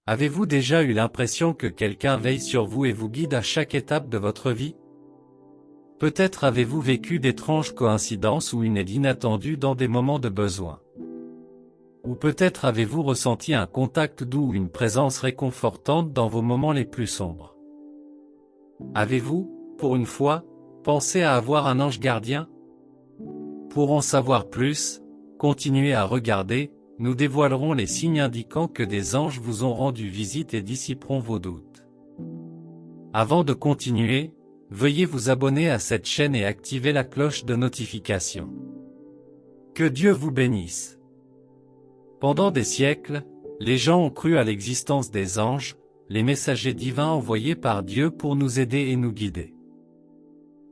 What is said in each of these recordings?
Avez-vous déjà eu l'impression que quelqu'un veille sur vous et vous guide à chaque étape de votre vie? Peut-être avez-vous vécu d'étranges coïncidences ou une aide inattendue dans des moments de besoin. Ou peut-être avez-vous ressenti un contact doux ou une présence réconfortante dans vos moments les plus sombres. Avez-vous, pour une fois, pensé à avoir un ange gardien? Pour en savoir plus, continuez à regarder, nous dévoilerons les signes indiquant que des anges vous ont rendu visite et dissiperont vos doutes. Avant de continuer, veuillez vous abonner à cette chaîne et activer la cloche de notification. Que Dieu vous bénisse. Pendant des siècles, les gens ont cru à l'existence des anges, les messagers divins envoyés par Dieu pour nous aider et nous guider.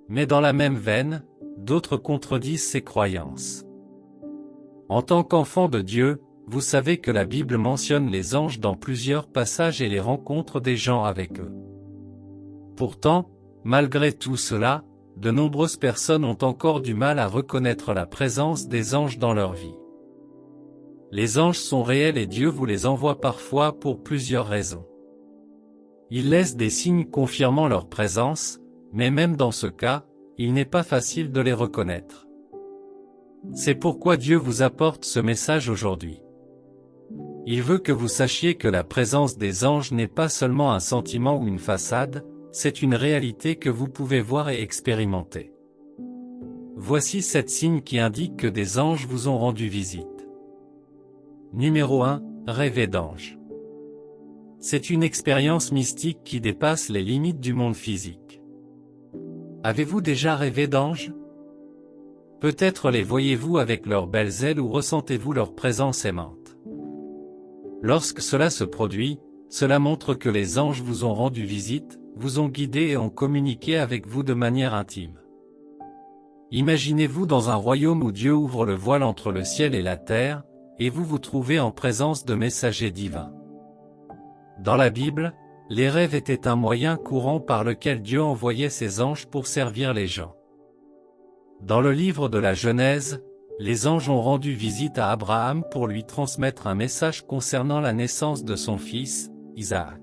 Mais dans la même veine, d'autres contredisent ces croyances. En tant qu'enfant de Dieu, vous savez que la Bible mentionne les anges dans plusieurs passages et les rencontres des gens avec eux. Pourtant, malgré tout cela, de nombreuses personnes ont encore du mal à reconnaître la présence des anges dans leur vie. Les anges sont réels et Dieu vous les envoie parfois pour plusieurs raisons. Ils laissent des signes confirmant leur présence, mais même dans ce cas, il n'est pas facile de les reconnaître. C'est pourquoi Dieu vous apporte ce message aujourd'hui. Il veut que vous sachiez que la présence des anges n'est pas seulement un sentiment ou une façade, c'est une réalité que vous pouvez voir et expérimenter. Voici 7 signes qui indiquent que des anges vous ont rendu visite. Numéro 1. Rêver d'anges. C'est une expérience mystique qui dépasse les limites du monde physique. Avez-vous déjà rêvé d'anges? Peut-être les voyez-vous avec leurs belles ailes ou ressentez-vous leur présence aimante. Lorsque cela se produit, cela montre que les anges vous ont rendu visite, vous ont guidé et ont communiqué avec vous de manière intime. Imaginez-vous dans un royaume où Dieu ouvre le voile entre le ciel et la terre, et vous vous trouvez en présence de messagers divins. Dans la Bible, les rêves étaient un moyen courant par lequel Dieu envoyait ses anges pour servir les gens. Dans le livre de la Genèse, les anges ont rendu visite à Abraham pour lui transmettre un message concernant la naissance de son fils, Isaac.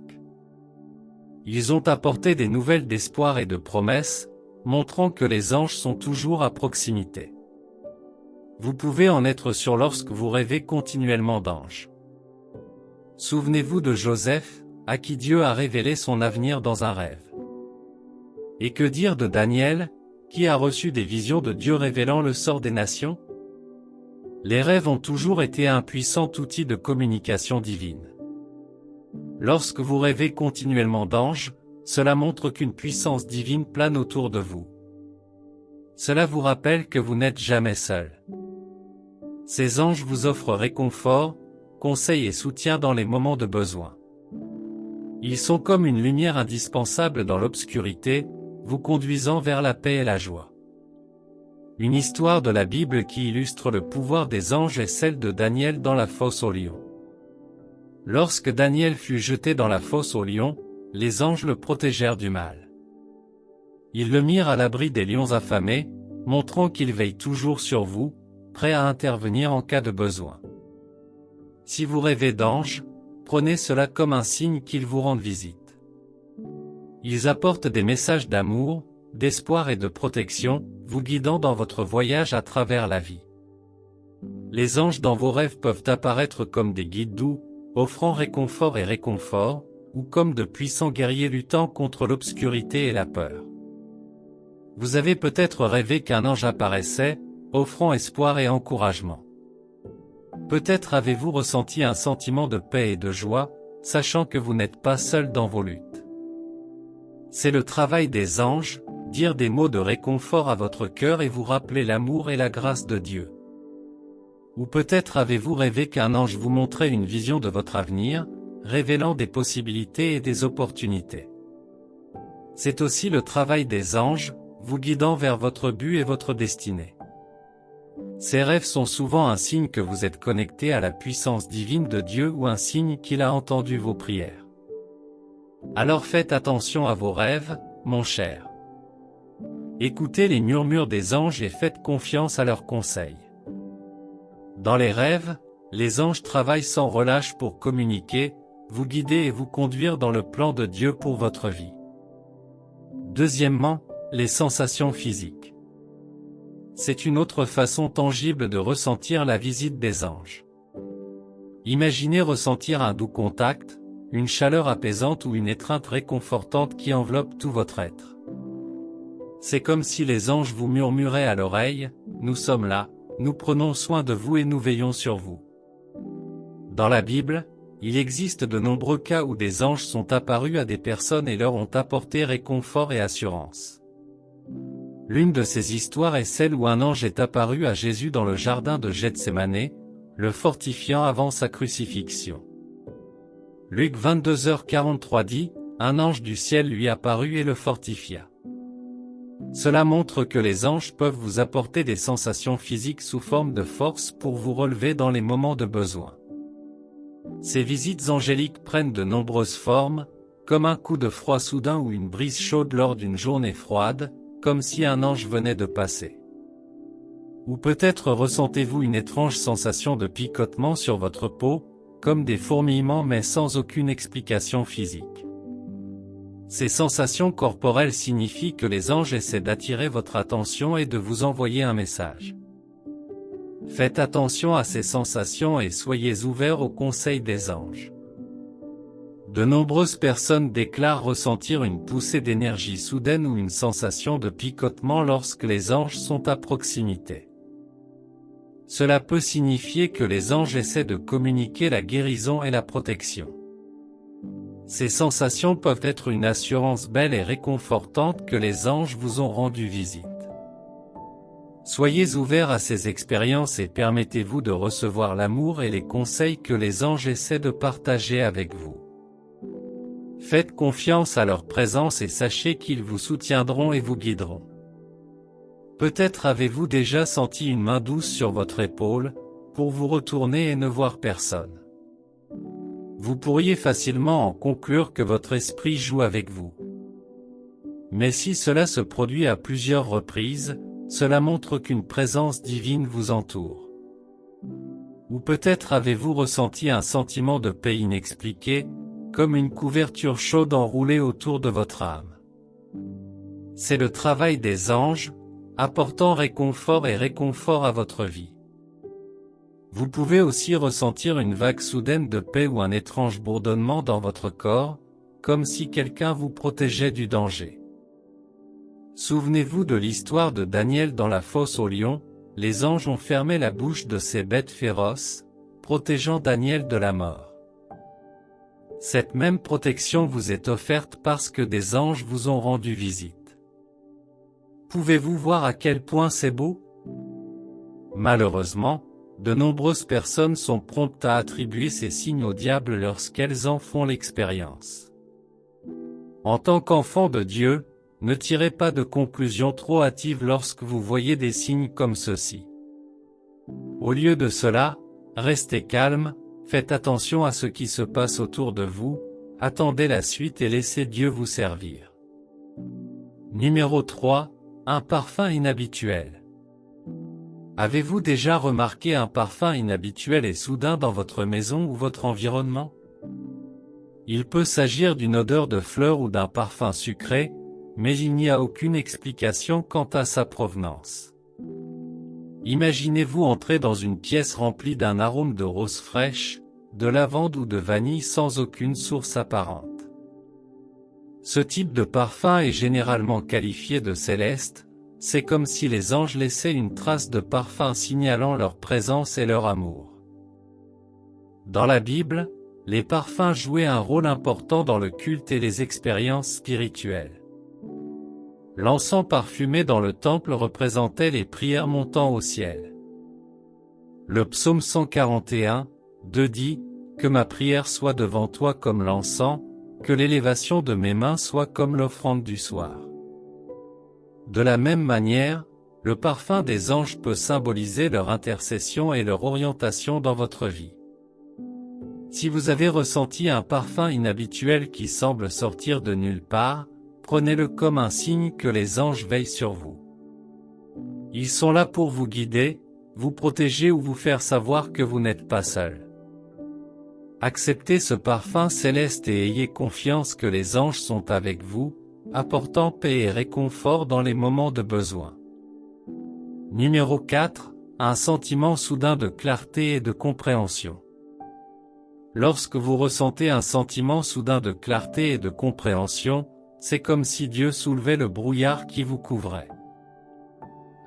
Ils ont apporté des nouvelles d'espoir et de promesses, montrant que les anges sont toujours à proximité. Vous pouvez en être sûr lorsque vous rêvez continuellement d'anges. Souvenez-vous de Joseph, à qui Dieu a révélé son avenir dans un rêve. Et que dire de Daniel, qui a reçu des visions de Dieu révélant le sort des nations? Les rêves ont toujours été un puissant outil de communication divine. Lorsque vous rêvez continuellement d'anges, cela montre qu'une puissance divine plane autour de vous. Cela vous rappelle que vous n'êtes jamais seul. Ces anges vous offrent réconfort, conseil et soutien dans les moments de besoin. Ils sont comme une lumière indispensable dans l'obscurité, vous conduisant vers la paix et la joie. Une histoire de la Bible qui illustre le pouvoir des anges est celle de Daniel dans la fosse aux lions. Lorsque Daniel fut jeté dans la fosse aux lions, les anges le protégèrent du mal. Ils le mirent à l'abri des lions affamés, montrant qu'ils veillent toujours sur vous, prêts à intervenir en cas de besoin. Si vous rêvez d'anges, prenez cela comme un signe qu'ils vous rendent visite. Ils apportent des messages d'amour, d'espoir et de protection, vous guidant dans votre voyage à travers la vie. Les anges dans vos rêves peuvent apparaître comme des guides doux, offrant réconfort et réconfort, ou comme de puissants guerriers luttant contre l'obscurité et la peur. Vous avez peut-être rêvé qu'un ange apparaissait, offrant espoir et encouragement. Peut-être avez-vous ressenti un sentiment de paix et de joie, sachant que vous n'êtes pas seul dans vos luttes. C'est le travail des anges, dire des mots de réconfort à votre cœur et vous rappeler l'amour et la grâce de Dieu. Ou peut-être avez-vous rêvé qu'un ange vous montrait une vision de votre avenir, révélant des possibilités et des opportunités. C'est aussi le travail des anges, vous guidant vers votre but et votre destinée. Ces rêves sont souvent un signe que vous êtes connecté à la puissance divine de Dieu ou un signe qu'il a entendu vos prières. Alors faites attention à vos rêves, mon cher. Écoutez les murmures des anges et faites confiance à leurs conseils. Dans les rêves, les anges travaillent sans relâche pour communiquer, vous guider et vous conduire dans le plan de Dieu pour votre vie. Deuxièmement, les sensations physiques. C'est une autre façon tangible de ressentir la visite des anges. Imaginez ressentir un doux contact, une chaleur apaisante ou une étreinte réconfortante qui enveloppe tout votre être. C'est comme si les anges vous murmuraient à l'oreille, « Nous sommes là, nous prenons soin de vous et nous veillons sur vous ». Dans la Bible, il existe de nombreux cas où des anges sont apparus à des personnes et leur ont apporté réconfort et assurance. L'une de ces histoires est celle où un ange est apparu à Jésus dans le jardin de Gethsémane, le fortifiant avant sa crucifixion. Luc 22h43 dit, « Un ange du ciel lui apparut et le fortifia ». Cela montre que les anges peuvent vous apporter des sensations physiques sous forme de force pour vous relever dans les moments de besoin. Ces visites angéliques prennent de nombreuses formes, comme un coup de froid soudain ou une brise chaude lors d'une journée froide, comme si un ange venait de passer. Ou peut-être ressentez-vous une étrange sensation de picotement sur votre peau, comme des fourmillements mais sans aucune explication physique. Ces sensations corporelles signifient que les anges essaient d'attirer votre attention et de vous envoyer un message. Faites attention à ces sensations et soyez ouverts aux conseils des anges. De nombreuses personnes déclarent ressentir une poussée d'énergie soudaine ou une sensation de picotement lorsque les anges sont à proximité. Cela peut signifier que les anges essaient de communiquer la guérison et la protection. Ces sensations peuvent être une assurance belle et réconfortante que les anges vous ont rendu visite. Soyez ouverts à ces expériences et permettez-vous de recevoir l'amour et les conseils que les anges essaient de partager avec vous. Faites confiance à leur présence et sachez qu'ils vous soutiendront et vous guideront. Peut-être avez-vous déjà senti une main douce sur votre épaule, pour vous retourner et ne voir personne. Vous pourriez facilement en conclure que votre esprit joue avec vous. Mais si cela se produit à plusieurs reprises, cela montre qu'une présence divine vous entoure. Ou peut-être avez-vous ressenti un sentiment de paix inexpliqué, comme une couverture chaude enroulée autour de votre âme. C'est le travail des anges, apportant réconfort à votre vie. Vous pouvez aussi ressentir une vague soudaine de paix ou un étrange bourdonnement dans votre corps, comme si quelqu'un vous protégeait du danger. Souvenez-vous de l'histoire de Daniel dans la fosse aux lions, les anges ont fermé la bouche de ces bêtes féroces, protégeant Daniel de la mort. Cette même protection vous est offerte parce que des anges vous ont rendu visite. Pouvez-vous voir à quel point c'est beau? Malheureusement, de nombreuses personnes sont promptes à attribuer ces signes au diable lorsqu'elles en font l'expérience. En tant qu'enfant de Dieu, ne tirez pas de conclusions trop hâtives lorsque vous voyez des signes comme ceux-ci. Au lieu de cela, restez calme, faites attention à ce qui se passe autour de vous, attendez la suite et laissez Dieu vous servir. Numéro 3, un parfum inhabituel. Avez-vous déjà remarqué un parfum inhabituel et soudain dans votre maison ou votre environnement? Il peut s'agir d'une odeur de fleurs ou d'un parfum sucré, mais il n'y a aucune explication quant à sa provenance. Imaginez-vous entrer dans une pièce remplie d'un arôme de rose fraîche, de lavande ou de vanille sans aucune source apparente. Ce type de parfum est généralement qualifié de céleste, c'est comme si les anges laissaient une trace de parfum signalant leur présence et leur amour. Dans la Bible, les parfums jouaient un rôle important dans le culte et les expériences spirituelles. L'encens parfumé dans le temple représentait les prières montant au ciel. Le psaume 141, 2 dit, « Que ma prière soit devant toi comme l'encens, que l'élévation de mes mains soit comme l'offrande du soir. » De la même manière, le parfum des anges peut symboliser leur intercession et leur orientation dans votre vie. Si vous avez ressenti un parfum inhabituel qui semble sortir de nulle part, prenez-le comme un signe que les anges veillent sur vous. Ils sont là pour vous guider, vous protéger ou vous faire savoir que vous n'êtes pas seul. Acceptez ce parfum céleste et ayez confiance que les anges sont avec vous, apportant paix et réconfort dans les moments de besoin. Numéro 4. Un sentiment soudain de clarté et de compréhension. Lorsque vous ressentez un sentiment soudain de clarté et de compréhension, c'est comme si Dieu soulevait le brouillard qui vous couvrait.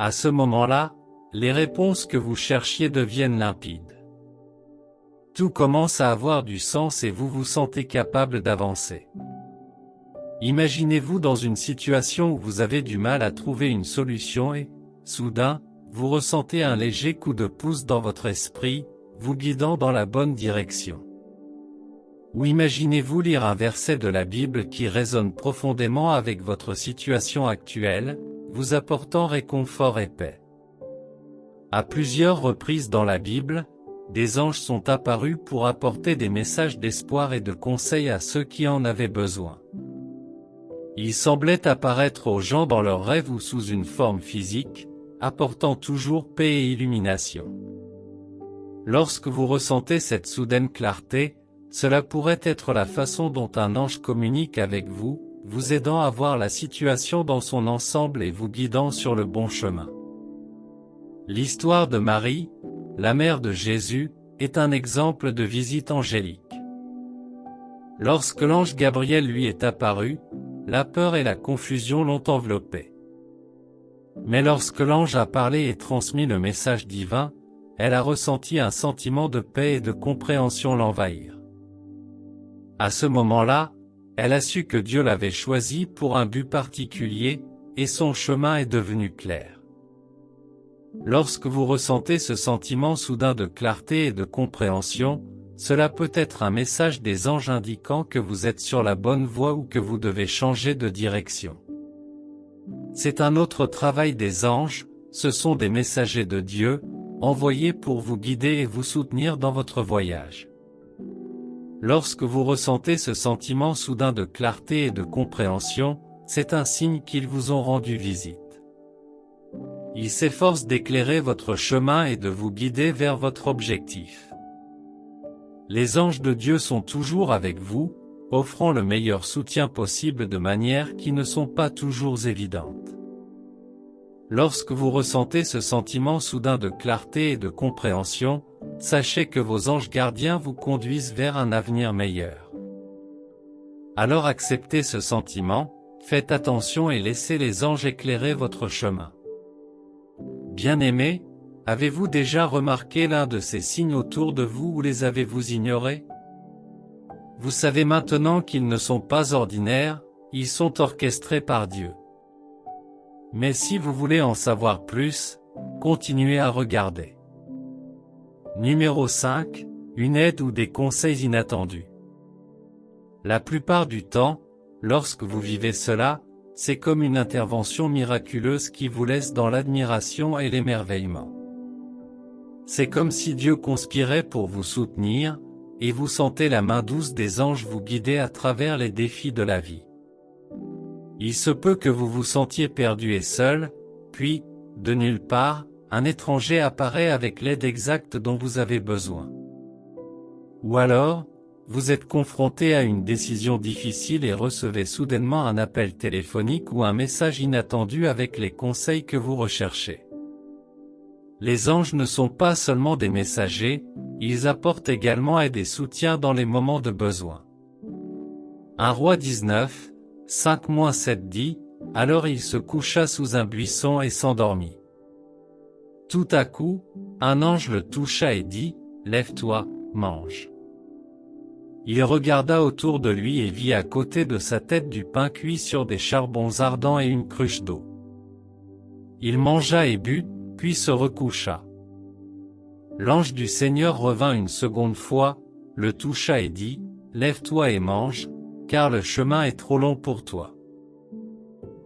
À ce moment-là, les réponses que vous cherchiez deviennent limpides. Tout commence à avoir du sens et vous vous sentez capable d'avancer. Imaginez-vous dans une situation où vous avez du mal à trouver une solution et, soudain, vous ressentez un léger coup de pouce dans votre esprit, vous guidant dans la bonne direction. Ou imaginez-vous lire un verset de la Bible qui résonne profondément avec votre situation actuelle, vous apportant réconfort et paix. À plusieurs reprises dans la Bible, des anges sont apparus pour apporter des messages d'espoir et de conseils à ceux qui en avaient besoin. Ils semblaient apparaître aux gens dans leurs rêves ou sous une forme physique, apportant toujours paix et illumination. Lorsque vous ressentez cette soudaine clarté, cela pourrait être la façon dont un ange communique avec vous, vous aidant à voir la situation dans son ensemble et vous guidant sur le bon chemin. L'histoire de Marie, la mère de Jésus, est un exemple de visite angélique. Lorsque l'ange Gabriel lui est apparu, la peur et la confusion l'ont enveloppée. Mais lorsque l'ange a parlé et transmis le message divin, elle a ressenti un sentiment de paix et de compréhension l'envahir. À ce moment-là, elle a su que Dieu l'avait choisie pour un but particulier, et son chemin est devenu clair. Lorsque vous ressentez ce sentiment soudain de clarté et de compréhension, cela peut être un message des anges indiquant que vous êtes sur la bonne voie ou que vous devez changer de direction. C'est un autre travail des anges, ce sont des messagers de Dieu, envoyés pour vous guider et vous soutenir dans votre voyage. Lorsque vous ressentez ce sentiment soudain de clarté et de compréhension, c'est un signe qu'ils vous ont rendu visite. Ils s'efforcent d'éclairer votre chemin et de vous guider vers votre objectif. Les anges de Dieu sont toujours avec vous, offrant le meilleur soutien possible de manières qui ne sont pas toujours évidentes. Lorsque vous ressentez ce sentiment soudain de clarté et de compréhension, sachez que vos anges gardiens vous conduisent vers un avenir meilleur. Alors acceptez ce sentiment, faites attention et laissez les anges éclairer votre chemin. Bien-aimés, avez-vous déjà remarqué l'un de ces signes autour de vous ou les avez-vous ignorés? Vous savez maintenant qu'ils ne sont pas ordinaires, ils sont orchestrés par Dieu. Mais si vous voulez en savoir plus, continuez à regarder. Numéro 5. Une aide ou des conseils inattendus. La plupart du temps, lorsque vous vivez cela, c'est comme une intervention miraculeuse qui vous laisse dans l'admiration et l'émerveillement. C'est comme si Dieu conspirait pour vous soutenir, et vous sentez la main douce des anges vous guider à travers les défis de la vie. Il se peut que vous vous sentiez perdu et seul, puis, de nulle part, un étranger apparaît avec l'aide exacte dont vous avez besoin. Ou alors, vous êtes confronté à une décision difficile et recevez soudainement un appel téléphonique ou un message inattendu avec les conseils que vous recherchez. Les anges ne sont pas seulement des messagers, ils apportent également aide et soutien dans les moments de besoin. 1 Roi 19, 5-7 dit, « Alors il se coucha sous un buisson et s'endormit. Tout à coup, un ange le toucha et dit, « Lève-toi, mange. » Il regarda autour de lui et vit à côté de sa tête du pain cuit sur des charbons ardents et une cruche d'eau. Il mangea et but, puis se recoucha. L'ange du Seigneur revint une seconde fois, le toucha et dit, « Lève-toi et mange, car le chemin est trop long pour toi. »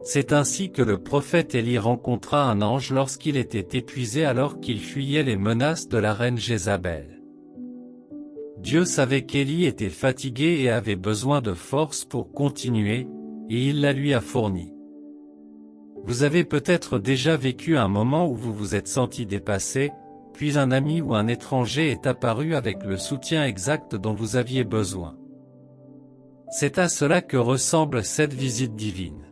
C'est ainsi que le prophète Élie rencontra un ange lorsqu'il était épuisé alors qu'il fuyait les menaces de la reine Jézabel. Dieu savait qu'Élie était fatigué et avait besoin de force pour continuer, et il la lui a fournie. Vous avez peut-être déjà vécu un moment où vous vous êtes senti dépassé, puis un ami ou un étranger est apparu avec le soutien exact dont vous aviez besoin. C'est à cela que ressemble cette visite divine.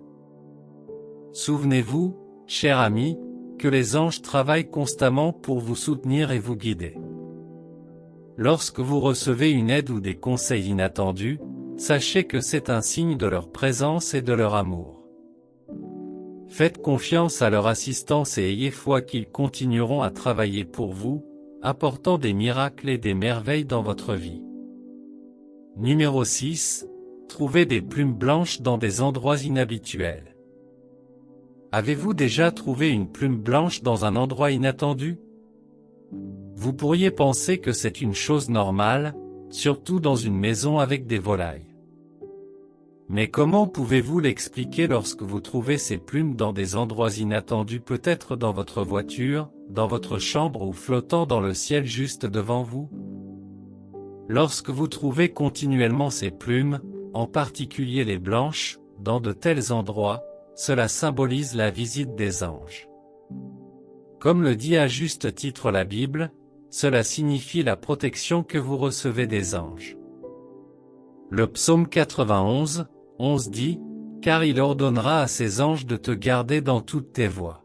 Souvenez-vous, cher ami, que les anges travaillent constamment pour vous soutenir et vous guider. Lorsque vous recevez une aide ou des conseils inattendus, sachez que c'est un signe de leur présence et de leur amour. Faites confiance à leur assistance et ayez foi qu'ils continueront à travailler pour vous, apportant des miracles et des merveilles dans votre vie. Numéro 6. Trouvez des plumes blanches dans des endroits inhabituels. Avez-vous déjà trouvé une plume blanche dans un endroit inattendu? Vous pourriez penser que c'est une chose normale, surtout dans une maison avec des volailles. Mais comment pouvez-vous l'expliquer lorsque vous trouvez ces plumes dans des endroits inattendus, peut-être dans votre voiture, dans votre chambre ou flottant dans le ciel juste devant vous? Lorsque vous trouvez continuellement ces plumes, en particulier les blanches, dans de tels endroits, cela symbolise la visite des anges. Comme le dit à juste titre la Bible, cela signifie la protection que vous recevez des anges. Le psaume 91, 11 dit, « Car il ordonnera à ses anges de te garder dans toutes tes voies. »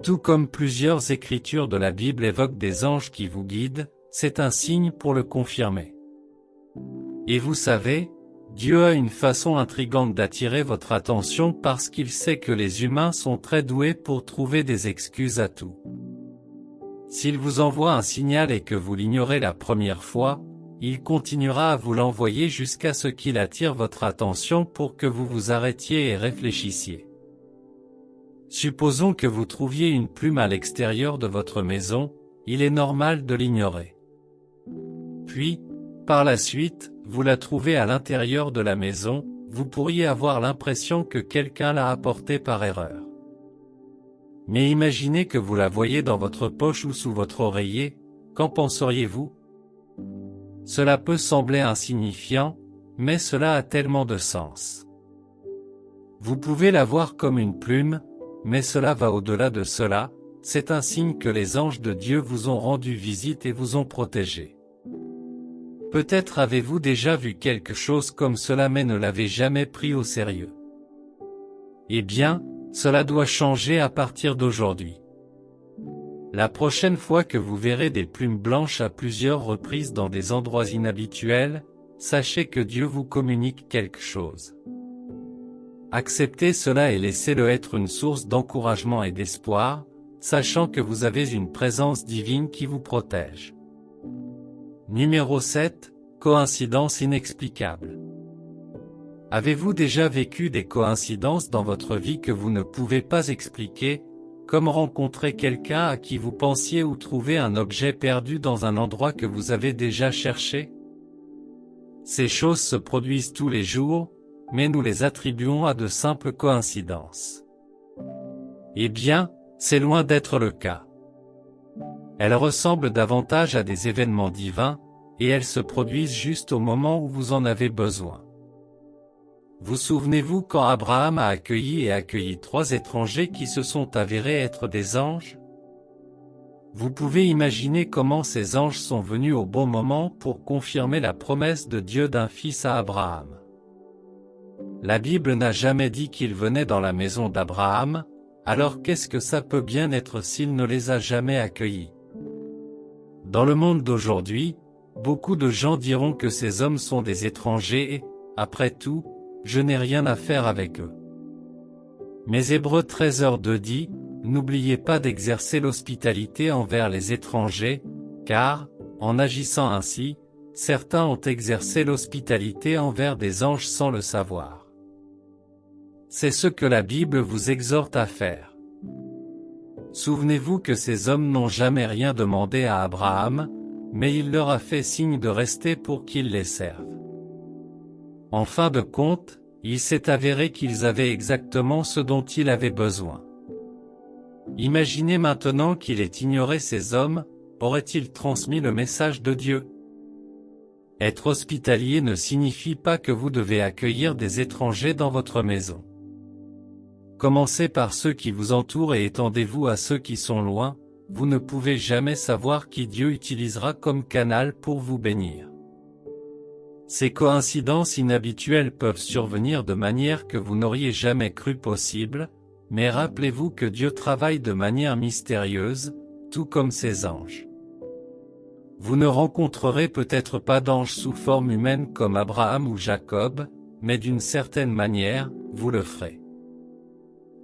Tout comme plusieurs écritures de la Bible évoquent des anges qui vous guident, c'est un signe pour le confirmer. Et vous savez, Dieu a une façon intrigante d'attirer votre attention parce qu'il sait que les humains sont très doués pour trouver des excuses à tout. S'il vous envoie un signal et que vous l'ignorez la première fois, il continuera à vous l'envoyer jusqu'à ce qu'il attire votre attention pour que vous vous arrêtiez et réfléchissiez. Supposons que vous trouviez une plume à l'extérieur de votre maison, il est normal de l'ignorer. Puis, par la suite, vous la trouvez à l'intérieur de la maison, vous pourriez avoir l'impression que quelqu'un l'a apportée par erreur. Mais imaginez que vous la voyez dans votre poche ou sous votre oreiller, qu'en penseriez-vous? Cela peut sembler insignifiant, mais cela a tellement de sens. Vous pouvez la voir comme une plume, mais cela va au-delà de cela, c'est un signe que les anges de Dieu vous ont rendu visite et vous ont protégé. Peut-être avez-vous déjà vu quelque chose comme cela mais ne l'avez jamais pris au sérieux. Eh bien, cela doit changer à partir d'aujourd'hui. La prochaine fois que vous verrez des plumes blanches à plusieurs reprises dans des endroits inhabituels, sachez que Dieu vous communique quelque chose. Acceptez cela et laissez-le être une source d'encouragement et d'espoir, sachant que vous avez une présence divine qui vous protège. Numéro 7. Coïncidence inexplicable. Avez-vous déjà vécu des coïncidences dans votre vie que vous ne pouvez pas expliquer, comme rencontrer quelqu'un à qui vous pensiez ou trouver un objet perdu dans un endroit que vous avez déjà cherché? Ces choses se produisent tous les jours, mais nous les attribuons à de simples coïncidences. Eh bien, c'est loin d'être le cas. Elles ressemblent davantage à des événements divins, et elles se produisent juste au moment où vous en avez besoin. Vous souvenez-vous quand Abraham a accueilli 3 étrangers qui se sont avérés être des anges? Vous pouvez imaginer comment ces anges sont venus au bon moment pour confirmer la promesse de Dieu d'un fils à Abraham. La Bible n'a jamais dit qu'ils venaient dans la maison d'Abraham, alors qu'est-ce que ça peut bien être s'il ne les a jamais accueillis? Dans le monde d'aujourd'hui, beaucoup de gens diront que ces hommes sont des étrangers et, après tout, je n'ai rien à faire avec eux. Mais Hébreux 13:2 dit, « N'oubliez pas d'exercer l'hospitalité envers les étrangers, car, en agissant ainsi, certains ont exercé l'hospitalité envers des anges sans le savoir. » C'est ce que la Bible vous exhorte à faire. Souvenez-vous que ces hommes n'ont jamais rien demandé à Abraham, mais il leur a fait signe de rester pour qu'il les serve. En fin de compte, il s'est avéré qu'ils avaient exactement ce dont il avait besoin. Imaginez maintenant qu'il ait ignoré ces hommes, aurait-il transmis le message de Dieu? Être hospitalier ne signifie pas que vous devez accueillir des étrangers dans votre maison. Commencez par ceux qui vous entourent et étendez-vous à ceux qui sont loin, vous ne pouvez jamais savoir qui Dieu utilisera comme canal pour vous bénir. Ces coïncidences inhabituelles peuvent survenir de manière que vous n'auriez jamais cru possible, mais rappelez-vous que Dieu travaille de manière mystérieuse, tout comme ses anges. Vous ne rencontrerez peut-être pas d'anges sous forme humaine comme Abraham ou Jacob, mais d'une certaine manière, vous le ferez.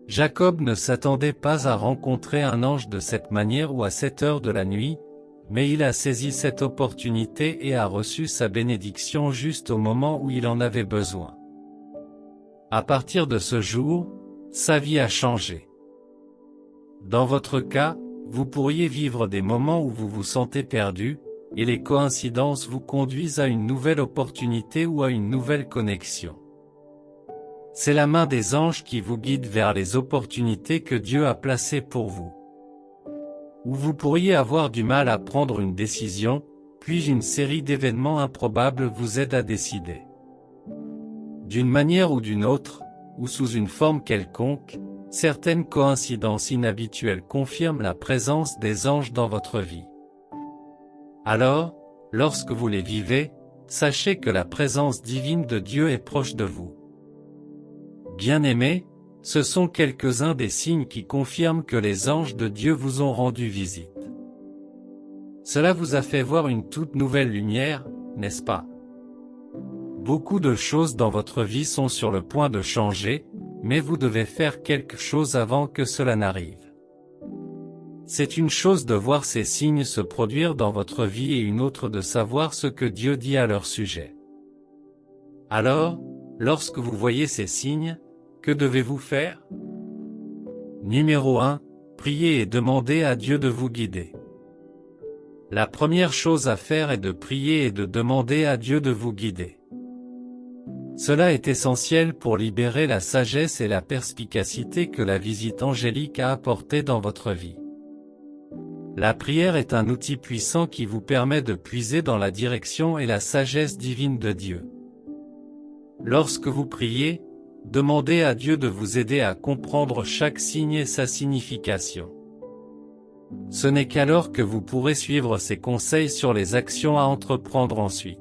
Jacob ne s'attendait pas à rencontrer un ange de cette manière ou à cette heure de la nuit, mais il a saisi cette opportunité et a reçu sa bénédiction juste au moment où il en avait besoin. À partir de ce jour, sa vie a changé. Dans votre cas, vous pourriez vivre des moments où vous vous sentez perdu, et les coïncidences vous conduisent à une nouvelle opportunité ou à une nouvelle connexion. C'est la main des anges qui vous guide vers les opportunités que Dieu a placées pour vous. Ou vous pourriez avoir du mal à prendre une décision, puis une série d'événements improbables vous aide à décider. D'une manière ou d'une autre, ou sous une forme quelconque, certaines coïncidences inhabituelles confirment la présence des anges dans votre vie. Alors, lorsque vous les vivez, sachez que la présence divine de Dieu est proche de vous. Bien-aimés, ce sont quelques-uns des signes qui confirment que les anges de Dieu vous ont rendu visite. Cela vous a fait voir une toute nouvelle lumière, n'est-ce pas? Beaucoup de choses dans votre vie sont sur le point de changer, mais vous devez faire quelque chose avant que cela n'arrive. C'est une chose de voir ces signes se produire dans votre vie et une autre de savoir ce que Dieu dit à leur sujet. Alors, lorsque vous voyez ces signes, que devez-vous faire? Numéro 1. Priez et demandez à Dieu de vous guider. La première chose à faire est de prier et de demander à Dieu de vous guider. Cela est essentiel pour libérer la sagesse et la perspicacité que la visite angélique a apportée dans votre vie. La prière est un outil puissant qui vous permet de puiser dans la direction et la sagesse divine de Dieu. Lorsque vous priez, demandez à Dieu de vous aider à comprendre chaque signe et sa signification. Ce n'est qu'alors que vous pourrez suivre ses conseils sur les actions à entreprendre ensuite.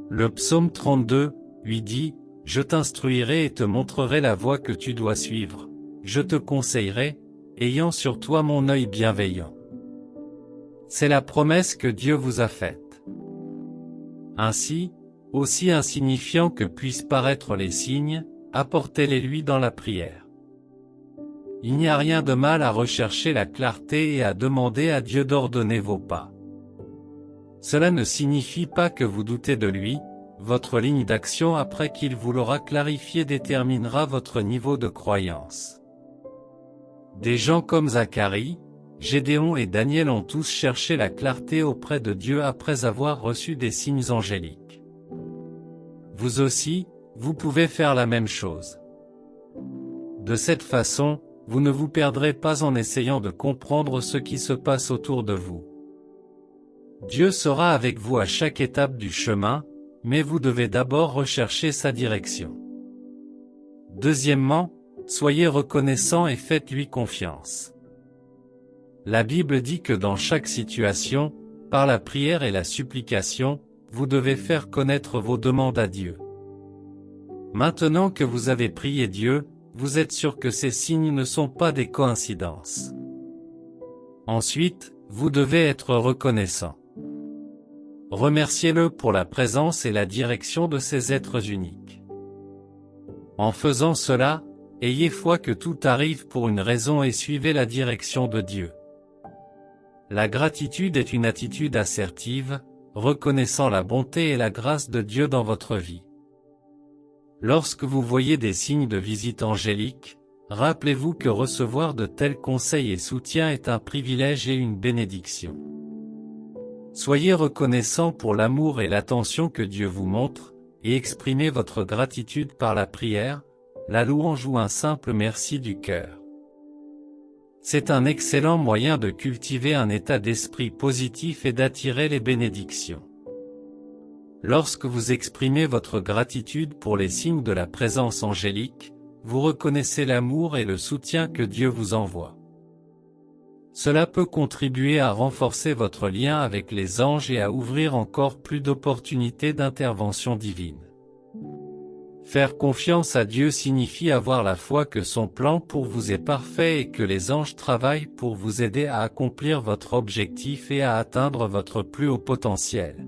Le psaume 32, lui dit, « Je t'instruirai et te montrerai la voie que tu dois suivre, je te conseillerai, ayant sur toi mon œil bienveillant. » C'est la promesse que Dieu vous a faite. Ainsi, aussi insignifiants que puissent paraître les signes, apportez-les lui dans la prière. Il n'y a rien de mal à rechercher la clarté et à demander à Dieu d'ordonner vos pas. Cela ne signifie pas que vous doutez de lui, votre ligne d'action après qu'il vous l'aura clarifié déterminera votre niveau de croyance. Des gens comme Zacharie, Gédéon et Daniel ont tous cherché la clarté auprès de Dieu après avoir reçu des signes angéliques. Vous aussi, vous pouvez faire la même chose. De cette façon, vous ne vous perdrez pas en essayant de comprendre ce qui se passe autour de vous. Dieu sera avec vous à chaque étape du chemin, mais vous devez d'abord rechercher sa direction. Deuxièmement, soyez reconnaissant et faites-lui confiance. La Bible dit que dans chaque situation, par la prière et la supplication, vous devez faire connaître vos demandes à Dieu. Maintenant que vous avez prié Dieu, vous êtes sûr que ces signes ne sont pas des coïncidences. Ensuite, vous devez être reconnaissant. Remerciez-le pour la présence et la direction de ces êtres uniques. En faisant cela, ayez foi que tout arrive pour une raison et suivez la direction de Dieu. La gratitude est une attitude assertive, reconnaissant la bonté et la grâce de Dieu dans votre vie. Lorsque vous voyez des signes de visite angélique, rappelez-vous que recevoir de tels conseils et soutiens est un privilège et une bénédiction. Soyez reconnaissant pour l'amour et l'attention que Dieu vous montre, et exprimez votre gratitude par la prière, la louange ou un simple merci du cœur. C'est un excellent moyen de cultiver un état d'esprit positif et d'attirer les bénédictions. Lorsque vous exprimez votre gratitude pour les signes de la présence angélique, vous reconnaissez l'amour et le soutien que Dieu vous envoie. Cela peut contribuer à renforcer votre lien avec les anges et à ouvrir encore plus d'opportunités d'intervention divine. Faire confiance à Dieu signifie avoir la foi que son plan pour vous est parfait et que les anges travaillent pour vous aider à accomplir votre objectif et à atteindre votre plus haut potentiel.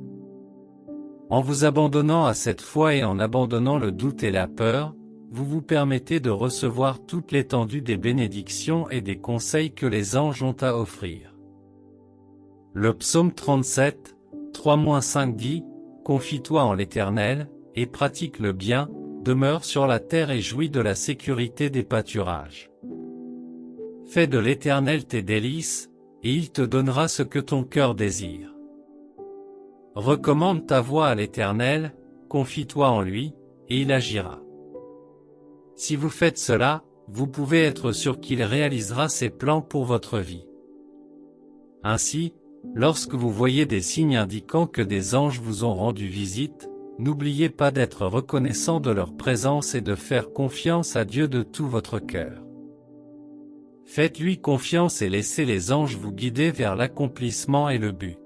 En vous abandonnant à cette foi et en abandonnant le doute et la peur, vous vous permettez de recevoir toute l'étendue des bénédictions et des conseils que les anges ont à offrir. Le psaume 37, 3-5 dit « Confie-toi en l'Éternel, et pratique le bien, demeure sur la terre et jouis de la sécurité des pâturages. Fais de l'Éternel tes délices, et il te donnera ce que ton cœur désire. Recommande ta voie à l'Éternel, confie-toi en lui, et il agira. » Si vous faites cela, vous pouvez être sûr qu'il réalisera ses plans pour votre vie. Ainsi, lorsque vous voyez des signes indiquant que des anges vous ont rendu visite, n'oubliez pas d'être reconnaissant de leur présence et de faire confiance à Dieu de tout votre cœur. Faites-lui confiance et laissez les anges vous guider vers l'accomplissement et le but.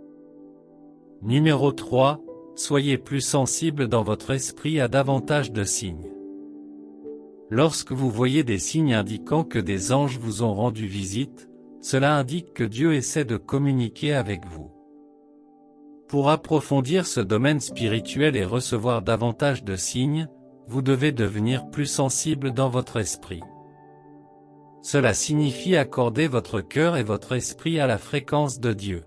Numéro 3, soyez plus sensible dans votre esprit à davantage de signes. Lorsque vous voyez des signes indiquant que des anges vous ont rendu visite, cela indique que Dieu essaie de communiquer avec vous. Pour approfondir ce domaine spirituel et recevoir davantage de signes, vous devez devenir plus sensible dans votre esprit. Cela signifie accorder votre cœur et votre esprit à la fréquence de Dieu.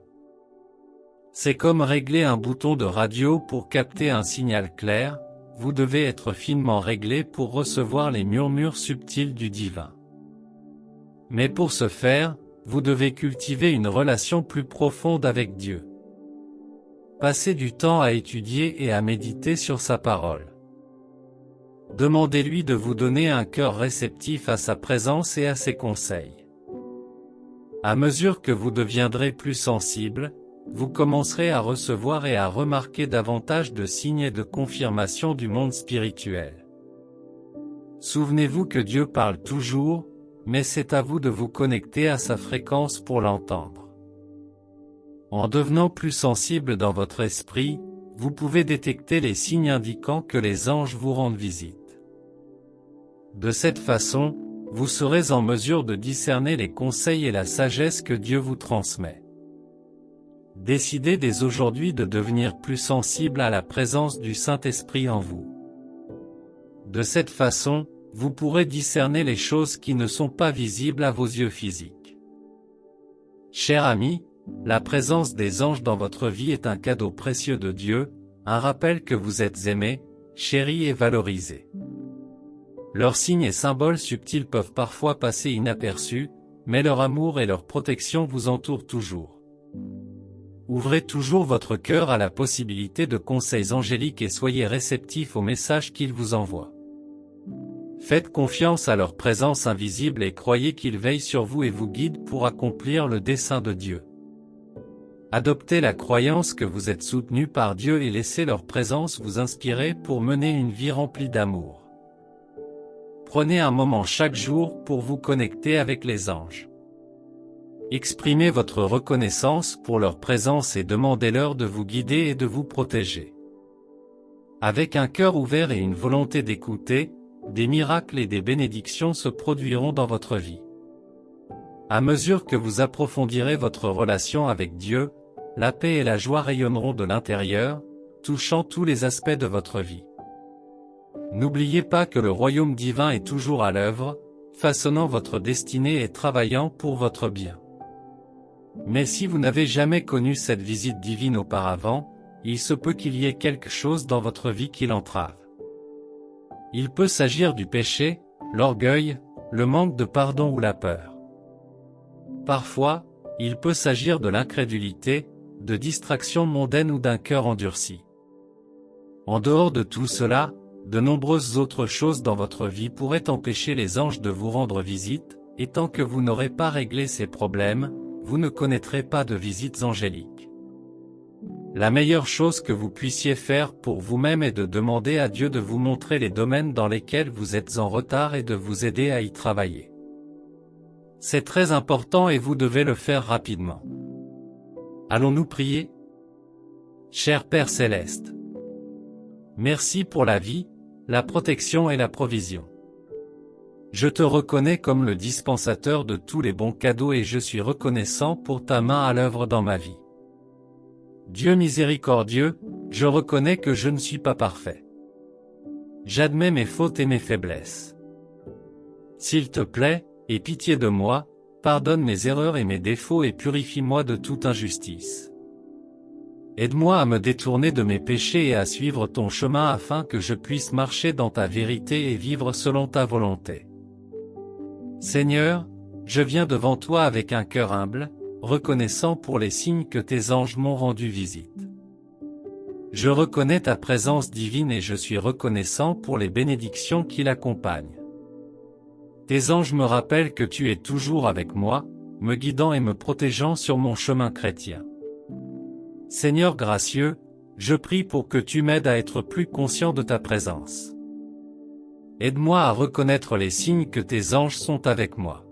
C'est comme régler un bouton de radio pour capter un signal clair. Vous devez être finement réglé pour recevoir les murmures subtils du divin. Mais pour ce faire, vous devez cultiver une relation plus profonde avec Dieu. Passez du temps à étudier et à méditer sur sa parole. Demandez-lui de vous donner un cœur réceptif à sa présence et à ses conseils. À mesure que vous deviendrez plus sensible, vous commencerez à recevoir et à remarquer davantage de signes et de confirmations du monde spirituel. Souvenez-vous que Dieu parle toujours, mais c'est à vous de vous connecter à sa fréquence pour l'entendre. En devenant plus sensible dans votre esprit, vous pouvez détecter les signes indiquant que les anges vous rendent visite. De cette façon, vous serez en mesure de discerner les conseils et la sagesse que Dieu vous transmet. Décidez dès aujourd'hui de devenir plus sensible à la présence du Saint-Esprit en vous. De cette façon, vous pourrez discerner les choses qui ne sont pas visibles à vos yeux physiques. Cher ami, la présence des anges dans votre vie est un cadeau précieux de Dieu, un rappel que vous êtes aimé, chéri et valorisé. Leurs signes et symboles subtils peuvent parfois passer inaperçus, mais leur amour et leur protection vous entourent toujours. Ouvrez toujours votre cœur à la possibilité de conseils angéliques et soyez réceptifs aux messages qu'ils vous envoient. Faites confiance à leur présence invisible et croyez qu'ils veillent sur vous et vous guident pour accomplir le dessein de Dieu. Adoptez la croyance que vous êtes soutenu par Dieu et laissez leur présence vous inspirer pour mener une vie remplie d'amour. Prenez un moment chaque jour pour vous connecter avec les anges. Exprimez votre reconnaissance pour leur présence et demandez-leur de vous guider et de vous protéger. Avec un cœur ouvert et une volonté d'écouter, des miracles et des bénédictions se produiront dans votre vie. À mesure que vous approfondirez votre relation avec Dieu, la paix et la joie rayonneront de l'intérieur, touchant tous les aspects de votre vie. N'oubliez pas que le royaume divin est toujours à l'œuvre, façonnant votre destinée et travaillant pour votre bien. Mais si vous n'avez jamais connu cette visite divine auparavant, il se peut qu'il y ait quelque chose dans votre vie qui l'entrave. Il peut s'agir du péché, l'orgueil, le manque de pardon ou la peur. Parfois, il peut s'agir de l'incrédulité, de distractions mondaines ou d'un cœur endurci. En dehors de tout cela, de nombreuses autres choses dans votre vie pourraient empêcher les anges de vous rendre visite, et tant que vous n'aurez pas réglé ces problèmes, vous ne connaîtrez pas de visites angéliques. La meilleure chose que vous puissiez faire pour vous-même est de demander à Dieu de vous montrer les domaines dans lesquels vous êtes en retard et de vous aider à y travailler. C'est très important et vous devez le faire rapidement. Allons-nous prier? Cher Père Céleste, merci pour la vie, la protection et la provision. Je te reconnais comme le dispensateur de tous les bons cadeaux et je suis reconnaissant pour ta main à l'œuvre dans ma vie. Dieu miséricordieux, je reconnais que je ne suis pas parfait. J'admets mes fautes et mes faiblesses. S'il te plaît, aie pitié de moi, pardonne mes erreurs et mes défauts et purifie-moi de toute injustice. Aide-moi à me détourner de mes péchés et à suivre ton chemin afin que je puisse marcher dans ta vérité et vivre selon ta volonté. Seigneur, je viens devant toi avec un cœur humble, reconnaissant pour les signes que tes anges m'ont rendu visite. Je reconnais ta présence divine et je suis reconnaissant pour les bénédictions qui l'accompagnent. Tes anges me rappellent que tu es toujours avec moi, me guidant et me protégeant sur mon chemin chrétien. Seigneur gracieux, je prie pour que tu m'aides à être plus conscient de ta présence. Aide-moi à reconnaître les signes que tes anges sont avec moi.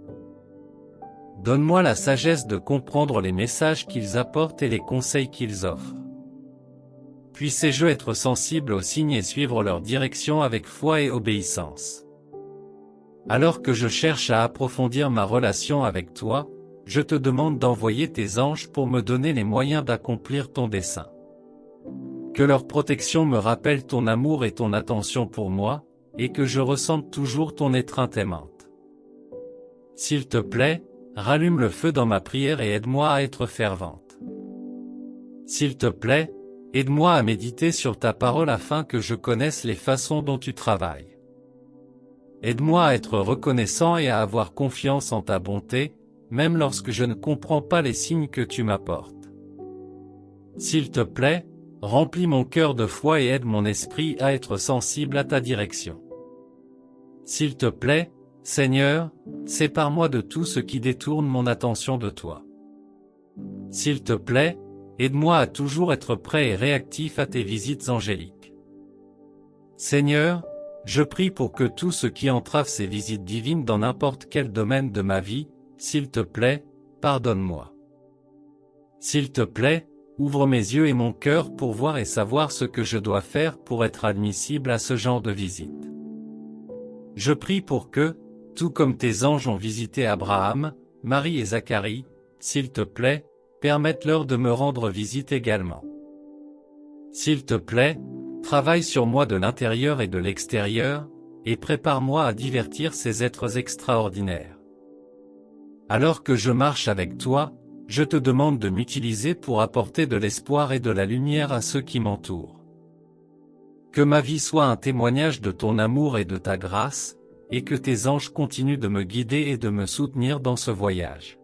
Donne-moi la sagesse de comprendre les messages qu'ils apportent et les conseils qu'ils offrent. Puissé-je être sensible aux signes et suivre leur direction avec foi et obéissance. Alors que je cherche à approfondir ma relation avec toi, je te demande d'envoyer tes anges pour me donner les moyens d'accomplir ton dessein. Que leur protection me rappelle ton amour et ton attention pour moi, et que je ressente toujours ton étreinte aimante. S'il te plaît, rallume le feu dans ma prière et aide-moi à être fervente. S'il te plaît, aide-moi à méditer sur ta parole afin que je connaisse les façons dont tu travailles. Aide-moi à être reconnaissant et à avoir confiance en ta bonté, même lorsque je ne comprends pas les signes que tu m'apportes. S'il te plaît, remplis mon cœur de foi et aide mon esprit à être sensible à ta direction. S'il te plaît, Seigneur, sépare-moi de tout ce qui détourne mon attention de toi. S'il te plaît, aide-moi à toujours être prêt et réactif à tes visites angéliques. Seigneur, je prie pour que tout ce qui entrave ces visites divines dans n'importe quel domaine de ma vie, s'il te plaît, pardonne-moi. S'il te plaît, ouvre mes yeux et mon cœur pour voir et savoir ce que je dois faire pour être admissible à ce genre de visite. Je prie pour que, tout comme tes anges ont visité Abraham, Marie et Zacharie, s'il te plaît, permette-leur de me rendre visite également. S'il te plaît, travaille sur moi de l'intérieur et de l'extérieur, et prépare-moi à divertir ces êtres extraordinaires. Alors que je marche avec toi, je te demande de m'utiliser pour apporter de l'espoir et de la lumière à ceux qui m'entourent. Que ma vie soit un témoignage de ton amour et de ta grâce, et que tes anges continuent de me guider et de me soutenir dans ce voyage.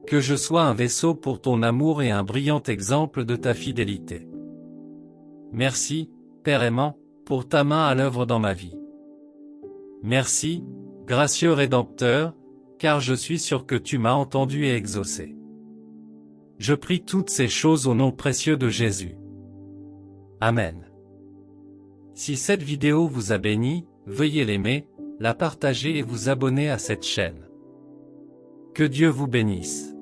Que je sois un vaisseau pour ton amour et un brillant exemple de ta fidélité. Merci, Père aimant, pour ta main à l'œuvre dans ma vie. Merci, gracieux Rédempteur, car je suis sûr que tu m'as entendu et exaucé. Je prie toutes ces choses au nom précieux de Jésus. Amen. Si cette vidéo vous a béni, veuillez l'aimer, la partager et vous abonner à cette chaîne. Que Dieu vous bénisse.